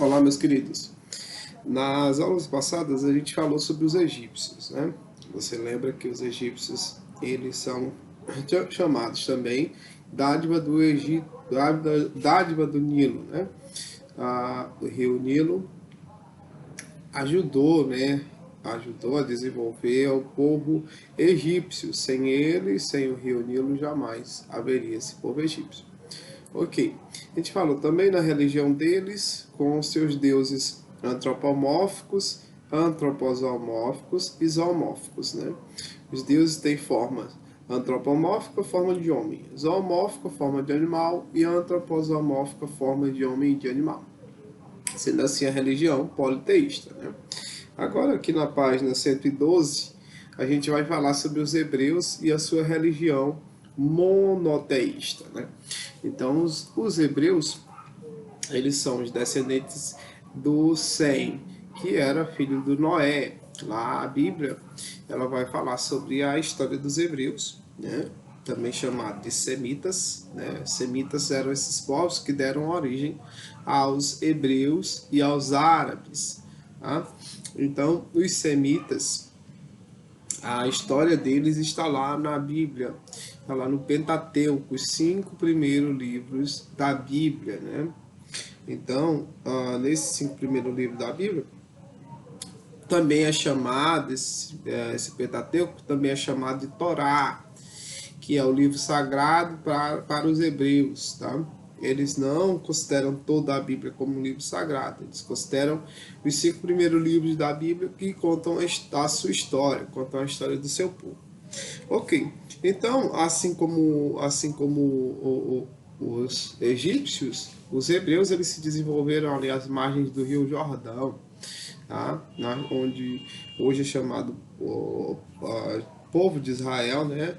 Olá, meus queridos. Nas aulas passadas a gente falou sobre os egípcios, né? Você lembra que os egípcios, eles são chamados também dádiva do Egito, dádiva do Nilo, né? O rio Nilo ajudou, né? Ajudou a desenvolver o povo egípcio. Sem ele, sem o rio Nilo, jamais haveria esse povo egípcio. Ok. A gente falou também na religião deles, com seus deuses antropomórficos, antroposomórficos e zoomórficos, né? Os deuses têm forma antropomórfica, forma de homem, zoomórfica, forma de animal e antroposomórfica, forma de homem e de animal. Sendo assim a religião politeísta, né? Agora aqui na página 112, a gente vai falar sobre os hebreus e a sua religião monoteísta, né? Então, os hebreus, eles são os descendentes do Sem, que era filho do Noé. Lá a Bíblia, ela vai falar sobre a história dos hebreus, né? Também chamado de semitas, né? Semitas eram esses povos que deram origem aos hebreus e aos árabes, tá? Então, os semitas, a história deles está lá na Bíblia, está lá no Pentateuco, os 5 primeiros livros da Bíblia, né? Então, nesses 5 primeiros livros da Bíblia, também é chamado, esse Pentateuco também é chamado de Torá, que é o livro sagrado para os hebreus, tá? Eles não consideram toda a Bíblia como um livro sagrado, eles consideram os 5 primeiros livros da Bíblia que contam a sua história, contam a história do seu povo. Ok, então, assim como os egípcios, os hebreus eles se desenvolveram ali às margens do Rio Jordão, tá? Onde hoje é chamado povo de Israel, né?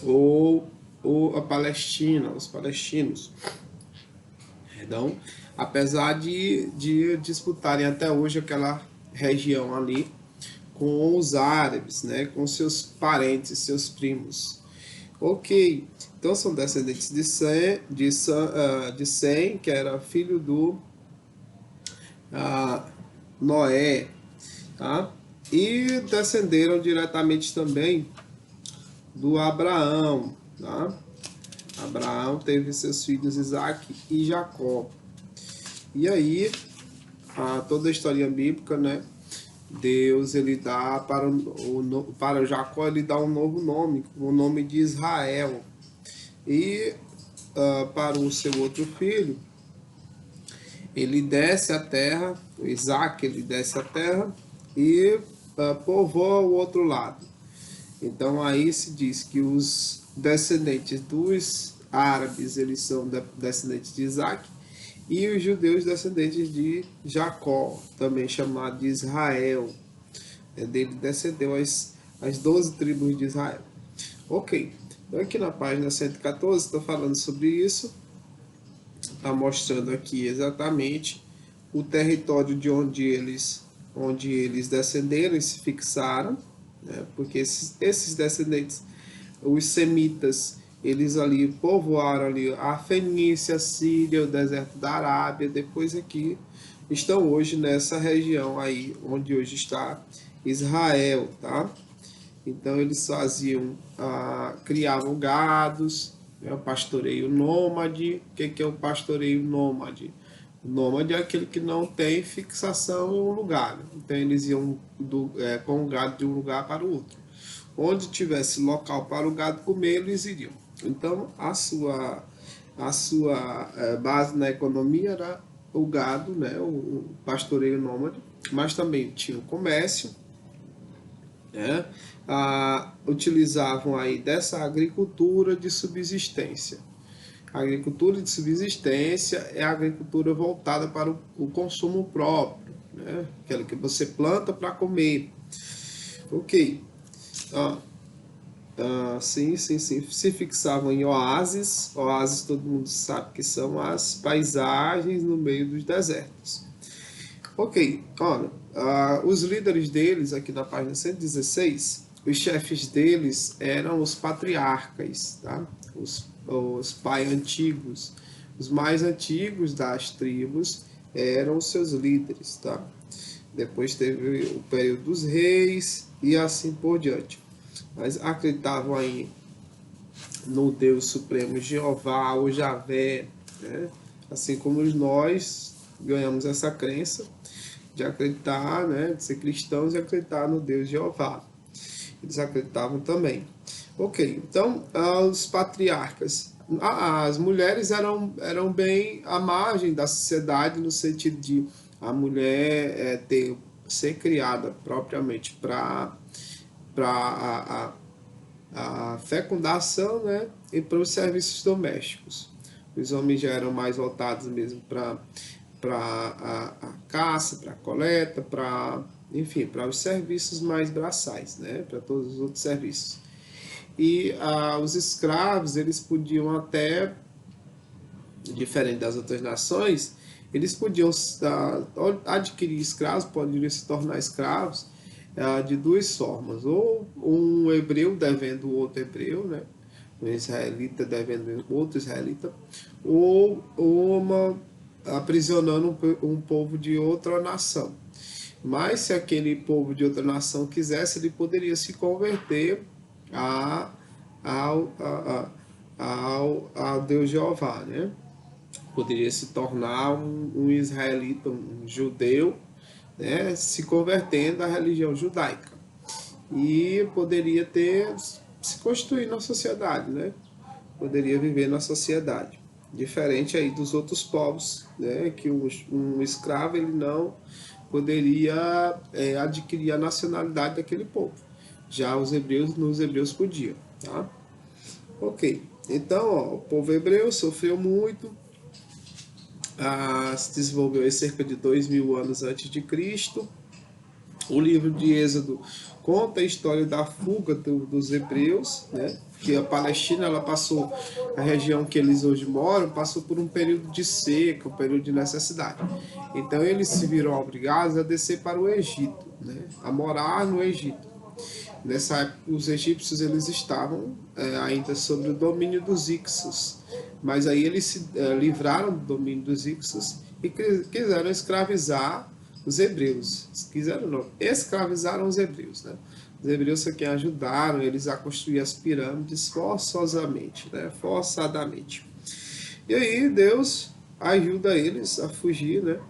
ou a Palestina, os palestinos. Então, apesar de disputarem até hoje aquela região ali com os árabes, né, com seus parentes, seus primos. Ok, então são descendentes de Sem, que era filho do Noé, tá? E descenderam diretamente também do Abraão, tá? Abraão teve seus filhos Isaac e Jacó. E aí, toda a história bíblica, né? Deus ele dá para o Jacó ele dá um novo nome, o nome de Israel. E para o seu outro filho, ele desce a terra, o Isaac ele desce a terra e povoa o outro lado. Então aí se diz que os descendentes dos árabes eles são descendentes de Isaac e os judeus descendentes de Jacó, também chamado de Israel. Dele descendeu as 12 tribos de Israel. Ok, então aqui na página 114 está falando sobre isso, está mostrando aqui exatamente o território de onde eles descenderam e se fixaram, né? Porque esses descendentes, os semitas, eles ali povoaram ali a Fenícia, a Síria, o deserto da Arábia, depois aqui estão hoje nessa região aí onde hoje está Israel, tá? Então eles faziam, criavam gados, né, o pastoreio nômade. O que é o pastoreio nômade? O nômade é aquele que não tem fixação em um lugar, né? Então eles iam com o gado de um lugar para o outro. Onde tivesse local para o gado comer, eles iriam. Então a sua base na economia era o gado, né, o pastoreio nômade, mas também tinha o comércio, né? Utilizavam aí dessa agricultura de subsistência. A agricultura de subsistência é a agricultura voltada para o consumo próprio, né? Aquela que você planta para comer. Ok. Sim. Se fixavam em oásis. Oásis todo mundo sabe que são as paisagens no meio dos desertos. Ok, olha, os líderes deles, aqui na página 116, os chefes deles eram os patriarcas, tá? Os pais antigos. Os mais antigos das tribos eram os seus líderes, tá? Depois teve o período dos reis e assim por diante. Mas acreditavam aí no Deus Supremo Jeová ou Javé, né? Assim como nós ganhamos essa crença de acreditar, né, de ser cristãos e acreditar no Deus Jeová. Eles acreditavam também. Ok, então os patriarcas, as mulheres eram bem à margem da sociedade no sentido de a mulher ser criada propriamente para a fecundação, né, e para os serviços domésticos. Os homens já eram mais voltados mesmo para a caça, para a coleta, enfim, para os serviços mais braçais, né, para todos os outros serviços. E os escravos, eles podiam até, diferente das outras nações, eles podiam adquirir escravos, poderiam se tornar escravos de duas formas, ou um hebreu devendo outro hebreu, né? Um israelita devendo outro israelita, ou aprisionando um povo de outra nação. Mas se aquele povo de outra nação quisesse, ele poderia se converter ao Deus Jeová, né? Poderia se tornar um israelita, um judeu, né, se convertendo à religião judaica. E poderia se constituir na sociedade, né? Poderia viver na sociedade. Diferente aí dos outros povos, né, que um escravo ele não poderia adquirir a nacionalidade daquele povo. Já nos hebreus podiam, tá? Ok, então o povo hebreu sofreu muito, se desenvolveu em cerca de 2000 anos antes de Cristo. O livro de Êxodo conta a história da fuga dos hebreus, né? Que a Palestina, ela passou, a região que eles hoje moram, passou por um período de seca, um período de necessidade. Então eles se viram obrigados a descer para o Egito, né? A morar no Egito. Nessa época, os egípcios eles estavam ainda sob o domínio dos Hicsos, mas aí eles se livraram do domínio dos Hicsos e quiseram escravizar os hebreus. Quiseram não, escravizaram os hebreus, né? Os hebreus são quem ajudaram eles a construir as pirâmides forçosamente, né? Forçadamente. E aí Deus ajuda eles a fugir, né?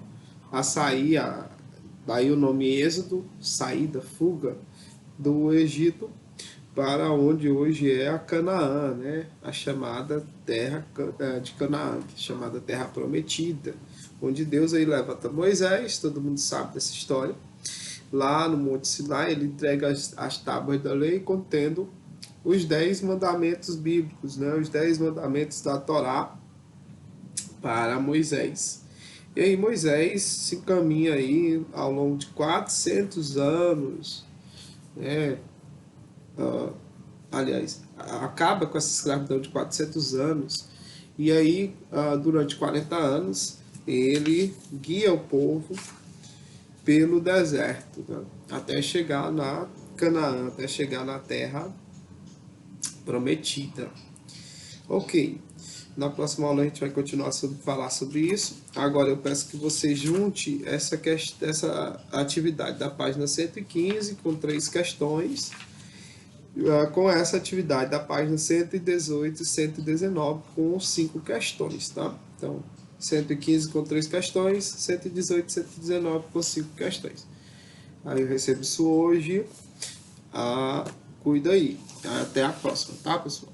A sair, daí o nome Êxodo, saída, fuga do Egito para onde hoje é a Canaã, né? A chamada terra de Canaã, chamada Terra Prometida, onde Deus aí levanta Moisés, todo mundo sabe dessa história. Lá no Monte Sinai, ele entrega as tábuas da lei contendo os 10 mandamentos bíblicos, né? Os 10 mandamentos da Torá para Moisés. E aí Moisés se encaminha aí ao longo de 400 anos, né? Aliás, acaba com essa escravidão de 400 anos, e aí, durante 40 anos, ele guia o povo pelo deserto, né? Até chegar na Canaã, até chegar na terra prometida. Ok, na próxima aula a gente vai continuar falar sobre isso. Agora eu peço que você junte essa atividade da página 115 com 3 questões, com essa atividade da página 118 e 119 com 5 questões, tá? Então, 115 com 3 questões, 118 e 119 com 5 questões. Aí eu recebo isso hoje. Cuida aí. Até a próxima, tá, pessoal?